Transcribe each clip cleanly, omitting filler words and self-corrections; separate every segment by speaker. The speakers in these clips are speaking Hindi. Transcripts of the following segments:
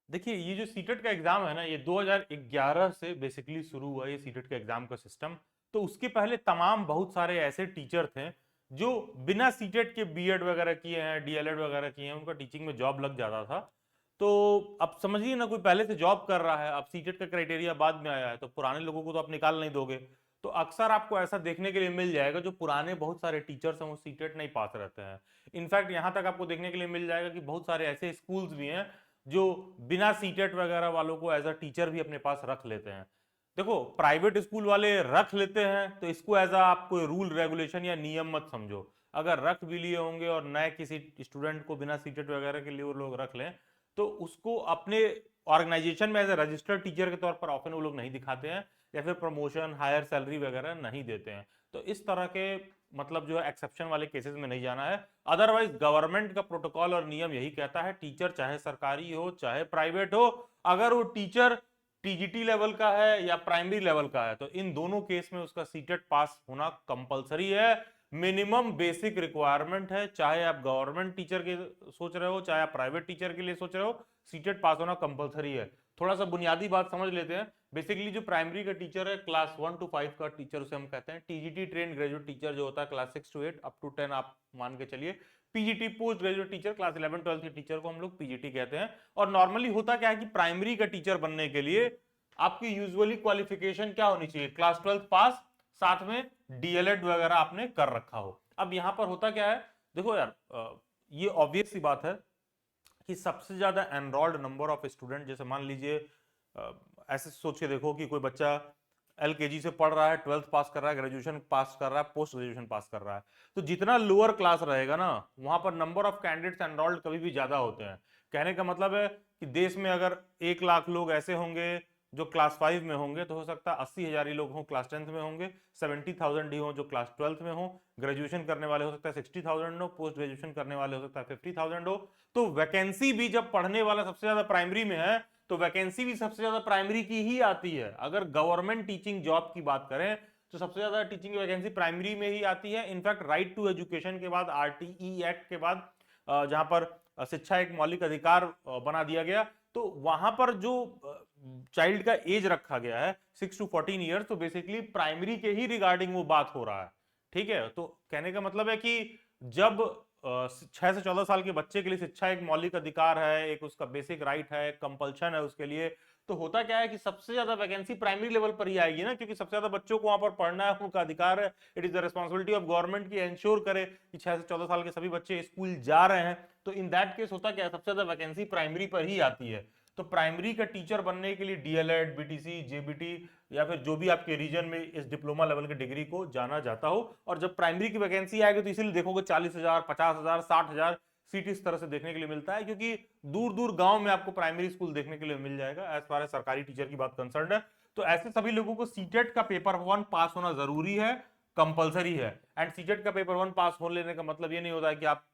Speaker 1: देखिए ये जो सीटेट का एग्जाम है ना, ये 2011 से बेसिकली शुरू हुआ ये सीटेट का एग्जाम का सिस्टम। तो उसके पहले तमाम बहुत सारे ऐसे टीचर थे जो बिना सीटेट के बीएड वगैरह किए हैं, डीएलएड वगैरह किए हैं, उनका टीचिंग में जॉब लग जाता था। तो अब समझिए ना, कोई पहले से जॉब कर रहा है, अब सीटेट का क्राइटेरिया बाद में आया है, तो पुराने लोगों को तो आप निकाल नहीं दोगे। तो अक्सर आपको ऐसा देखने के लिए मिल जाएगा, जो पुराने बहुत सारे टीचर्स हैं वो सीटेट नहीं पास रहते हैं। इनफैक्ट यहाँ तक आपको देखने के लिए मिल जाएगा कि बहुत सारे ऐसे स्कूल्स भी हैं जो बिना सीटेट वगैरह वालों को एज अ टीचर भी अपने पास रख लेते हैं। देखो प्राइवेट स्कूल वाले रख लेते हैं तो इसको एज अ आप कोई रूल रेगुलेशन या नियम मत समझो। अगर रख भी लिए होंगे और नए किसी स्टूडेंट को बिना सीटेट वगैरह के लिए वो लोग रख लें, तो उसको अपने ऑर्गेनाइजेशन में एज ए रजिस्टर्ड टीचर के तौर पर ऑफन वो लोग नहीं दिखाते हैं, या फिर प्रमोशन हायर सैलरी वगैरह नहीं देते हैं। तो इस तरह के मतलब जो है एक्सेप्शन वाले केसेस में नहीं जाना है। अदरवाइज गवर्नमेंट का प्रोटोकॉल और नियम यही कहता है, टीचर चाहे सरकारी हो चाहे प्राइवेट हो, अगर वो टीचर टीजीटी लेवल का है या प्राइमरी लेवल का है, तो इन दोनों केस में उसका सीटेट पास होना कंपलसरी है। मिनिमम बेसिक रिक्वायरमेंट है, चाहे आप गवर्नमेंट टीचर के सोच रहे हो चाहे आप प्राइवेट टीचर के लिए सोच रहे हो, सीटेट पास होना कंपलसरी है। थोड़ा सा बुनियादी बात समझ लेते हैं। बेसिकली जो प्राइमरी का टीचर है, क्लास 1 to 5 का टीचर उसे हम कहते हैं। टीजीटी ट्रेन ग्रेजुएट टीचर जो होता है क्लास 6 to 8 अप टू 10 आप मान के चलिए। PGT post graduate teacher class 11 12 के टीचर को हम लोग पीजीटी कहते हैं। और नॉर्मली होता क्या है कि प्राइमरी का टीचर बनने के लिए आपकी यूजुअली क्वालिफिकेशन क्या होनी चाहिए, क्लास 12 पास, साथ में डीएलएड वगैरह आपने कर रखा हो। अब यहां पर होता क्या है, देखो यार, ये ऑब्वियस सी बात है कि सबसे ज्यादा एनरोल्ड नंबर ऑफ स्टूडेंट, जैसे मान लीजिए ऐसे सोच के देखो कि कोई बच्चा एलकेजी से पढ़ रहा है, 12th पास कर रहा है, ग्रेजुएशन पास कर रहा है, पोस्ट ग्रेजुएशन पास कर रहा है, तो जितना लोअर क्लास रहेगा ना, वहां पर नंबर ऑफ कैंडिडेट्स एनरोल्ड कभी भी ज्यादा होते हैं। कहने का मतलब है कि देश में अगर 1 लाख लोग ऐसे होंगे जो क्लास 5 में होंगे, तो हो सकता है 80,000 ही लोग हों क्लास 10th में होंगे, 70,000 ही हों जो क्लास 12th में हों, ग्रेजुएशन करने वाले हो सकता है 60,000 हो, पोस्ट ग्रेजुएशन करने वाले हो सकता है 50,000 हो। तो वैकेंसी भी जब पढ़ने वाला सबसे ज्यादा प्राइमरी में है, तो वैकेंसी भी सबसे ज्यादा प्राइमरी की ही आती है। अगर गवर्नमेंट टीचिंग जॉब की बात करें तो सबसे ज्यादा टीचिंग की वैकेंसी प्राइमरी में ही आती है। इनफैक्ट राइट टू एजुकेशन के बाद, आरटीई एक्ट के बाद, जहां पर शिक्षा एक मौलिक अधिकार बना दिया गया, तो वहां पर जो चाइल्ड का एज रखा गया है 6 to 14 ईयर्स, तो बेसिकली प्राइमरी के ही रिगार्डिंग वो बात हो रहा है। ठीक है, तो कहने का मतलब है कि जब 6 से 14 साल के बच्चे के लिए शिक्षा एक मौलिक अधिकार है, एक उसका बेसिक राइट है, कंपल्शन है उसके लिए, तो होता क्या है कि सबसे ज्यादा वैकेंसी प्राइमरी लेवल पर ही आएगी ना, क्योंकि सबसे ज्यादा बच्चों को वहां पर पढ़ना है, उनका अधिकार है। It is the responsibility of government की एंश्योर करे कि 6 से 14 साल के सभी बच्चे स्कूल जा रहे हैं। तो इन दैट केस होता क्या है, सबसे ज्यादा वैकेंसी प्राइमरी पर ही आती है। तो प्राइमरी का टीचर बनने के लिए डीएलएड, बीटीसी, जेबीटी या फिर जो भी आपके रीजन में इस डिप्लोमा लेवल के डिग्री को जाना जाता हो, और जब प्राइमरी की वैकेंसी आएगी तो इसीलिए देखोगे 40,000, 50,000, 60,000 सीट इस तरह से देखने के लिए मिलता है, क्योंकि दूर दूर गांव में आपको प्राइमरी स्कूल देखने के लिए मिल जाएगा एज फार एज सरकारी टीचर की बात कंसर्न है। तो ऐसे सभी लोगों को सीटेट का पेपर 1 पास होना जरूरी है, कंपलसरी है। एंड सीटेट का पेपर 1 पास हो लेने का मतलब ये नहीं होता है कि आप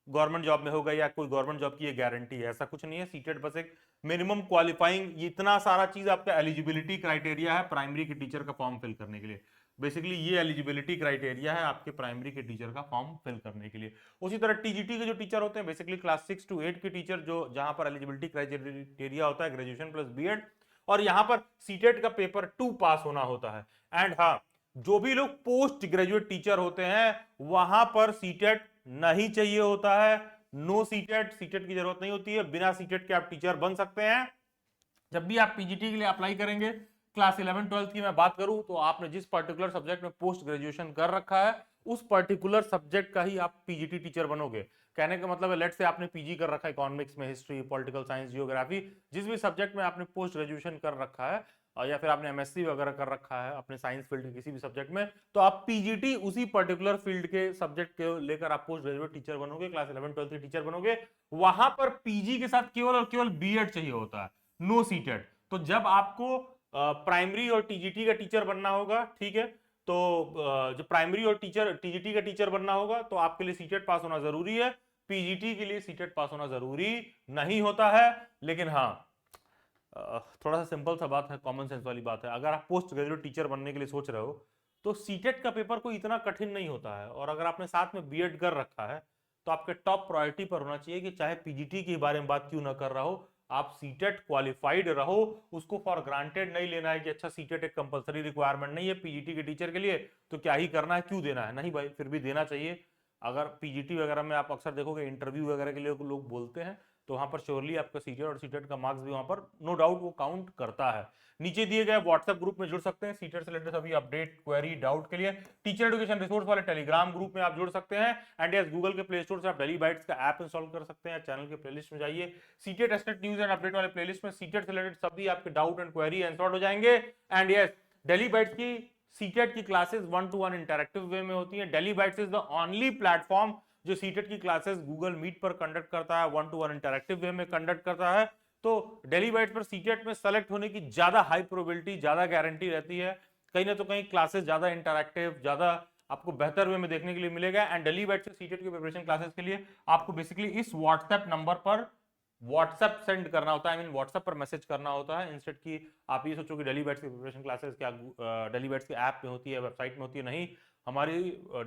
Speaker 1: गवर्नमेंट जॉब में होगा या कोई गवर्नमेंट जॉब की ये गारंटी है, ऐसा कुछ नहीं है। सीटेट बस एक मिनिमम क्वालिफाइंग, इतना सारा चीज आपका एलिजिबिलिटी क्राइटेरिया है प्राइमरी के टीचर का फॉर्म फिल करने के लिए। बेसिकली ये एलिजिबिलिटी क्राइटेरिया है आपके प्राइमरी के टीचर का फॉर्म फिल करने के लिए। उसी तरह टीजीटी के जो टीचर होते हैं, बेसिकली क्लास 6 to 8 के टीचर, जो जहां पर एलिजिबिलिटी क्राइटेरिया होता है ग्रेजुएशन प्लस बीएड, और यहां पर सीटेट का पेपर 2 पास होना होता है। एंड हाँ, जो भी लोग पोस्ट ग्रेजुएट टीचर होते हैं वहां पर सीटेट नहीं चाहिए होता है। नो सीटेट, सीटेट की जरूरत नहीं होती है, बिना सीटेट के आप टीचर बन सकते हैं। जब भी आप पीजीटी के लिए अप्लाई करेंगे, क्लास 11 12 की मैं बात करूं, तो आपने जिस पर्टिकुलर सब्जेक्ट में पोस्ट ग्रेजुएशन कर रखा है उस पर्टिकुलर सब्जेक्ट का ही आप पीजीटी टीचर बनोगे। कहने का मतलब है, लेट से आपने पीजी कर रखा है इकोनॉमिक्स में, हिस्ट्री, पॉलिटिकल साइंस, जियोग्राफी, जिस भी सब्जेक्ट में आपने पोस्ट ग्रेजुएशन कर रखा है, या फिर आपने एमएससी वगैरह कर रखा है अपने साइंस फील्ड के किसी भी सब्जेक्ट में, तो आप पीजीटी उसी पर्टिकुलर फील्ड के सब्जेक्ट के लेकर आप पोस्ट ग्रेजुएट टीचर बनोगे, क्लास 11 12 के टीचर बनोगे। वहां पर पीजी के साथ केवल और केवल बीएड चाहिए होता है, नो सीटेट। तो जब आपको प्राइमरी और टीजीटी का टीचर बनना होगा, ठीक है, तो जब प्राइमरी और टीचर टीजीटी का टीचर बनना होगा तो आपके लिए सीटेट पास होना जरूरी है। पीजीटी के लिए सीटेट पास होना जरूरी नहीं होता है। लेकिन हाँ, थोड़ा सा सिंपल सा बात है, कॉमन सेंस वाली बात है, अगर आप पोस्ट ग्रेजुएट टीचर बनने के लिए सोच रहे हो तो सीटेट का पेपर कोई इतना कठिन नहीं होता है। और अगर आपने साथ में बीएड कर रखा है तो आपके टॉप प्रायोरिटी पर होना चाहिए कि चाहे पीजीटी के बारे में बात क्यों ना कर रहा हो, आप सीटेट क्वालिफाइड रहो, उसको फॉर ग्रांटेड नहीं लेना है कि अच्छा सीटेट एक कंपलसरी रिक्वायरमेंट नहीं है पीजीटी के टीचर के लिए, तो क्या ही करना है, क्यों देना है, नहीं भाई फिर भी देना चाहिए। अगर पीजीटी वगैरह में आप अक्सर देखोगे इंटरव्यू वगैरह के लिए लोग बोलते हैं, तो वहां पर श्योरली आपका सीटेट और सीटेट का मार्क्स भी वहां पर नो डाउट वो काउंट करता है। नीचे दिए गए व्हाट्सएप ग्रुप में जुड़ सकते हैं सीटेट से रिलेटेड सभी अपडेट, क्वेरी, डाउट के लिए। टीचर एजुकेशन रिसोर्स वाले टेलीग्राम ग्रुप में आप जुड़ सकते हैं। एंड यस, गूगल के प्ले स्टोर से आप डेली बाइट्स का ऐप इंस्टॉल कर सकते हैं। चैनल के प्लेलिस्ट में जाइए, CTET estate news and update वाले प्लेलिस्ट में सीटेट से रिलेटेड सभी आपके डाउट एंड क्वेरी आंसर्ड हो जाएंगे। एंड यस, डेली बाइट्स की सीटेट की क्लासेस 1-to-1 इंटरैक्टिव वे में होती है। Daily bytes is the only platform जो सीटेट की क्लासेस गूगल मीट पर कंडक्ट करता है, 1-to-1 इंटरैक्टिव वे में कंडक्ट करता है। तो डेली बाइट्स पर सीटेट में सेलेक्ट होने की ज्यादा हाई प्रोबेबिलिटी, ज्यादा गारंटी रहती है। कहीं ना तो कहीं क्लासेस ज्यादा इंटरैक्टिव, ज्यादा आपको बेहतर वे में देखने के लिए मिलेगा। एंड डेली बाइट्स से सीटेट की प्रिपरेशन क्लासेस के लिए आपको बेसिकली इस व्हाट्सएप नंबर पर व्हाट्सएप सेंड करना होता है, आई मीन व्हाट्सएप पर मैसेज करना होता है। इंस्टेड की आप ये सोचो कि डेली बैट्स की प्रिपरेशन क्लासेस क्या डेली बैट्स के ऐप में होती है, वेबसाइट में होती है, नहीं। हमारी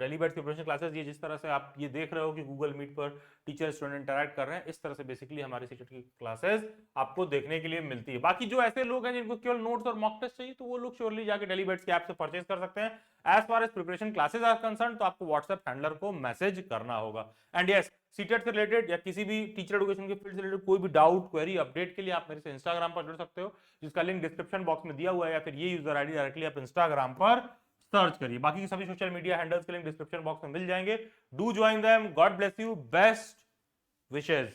Speaker 1: डेली बैट्स की प्रिपरेशन क्लासेस ये जिस तरह से आप ये देख रहे हो कि गूगल मीट पर टीचर स्टूडेंट इंटरैक्ट कर रहे हैं, इस तरह से बेसिकली हमारी सीटेट की क्लासेस आपको देखने के लिए मिलती है। बाकी जो ऐसे लोग हैं जिनको केवल नोट्स और मॉक टेस्ट चाहिए, तो वो लोग श्योरली जाके डेली बैट्स के ऐप से परचेज कर सकते हैं। As far as preparation classes are concern, तो आपको व्हाट्सएप हैंडलर को मैसेज करना होगा। एंड यस, सीटेट से रिलेटेड या किसी भी टीचर एजुकेशन के फील्ड से रिलेटेड कोई भी डाउट, क्वेरी, अपडेट के लिए आप मेरे से इंस्टाग्राम पर जुड़ सकते हो, जिसका लिंक डिस्क्रिप्शन बॉक्स में दिया हुआ है, या फिर ये यूजर आईडी डायरेक्टली आप इंस्टाग्राम पर सर्च करिए। बाकी सभी सोशल मीडिया हैंडल्स के लिंक डिस्क्रिप्शन बॉक्स में मिल जाएंगे। Do join them. God bless you, best wishes.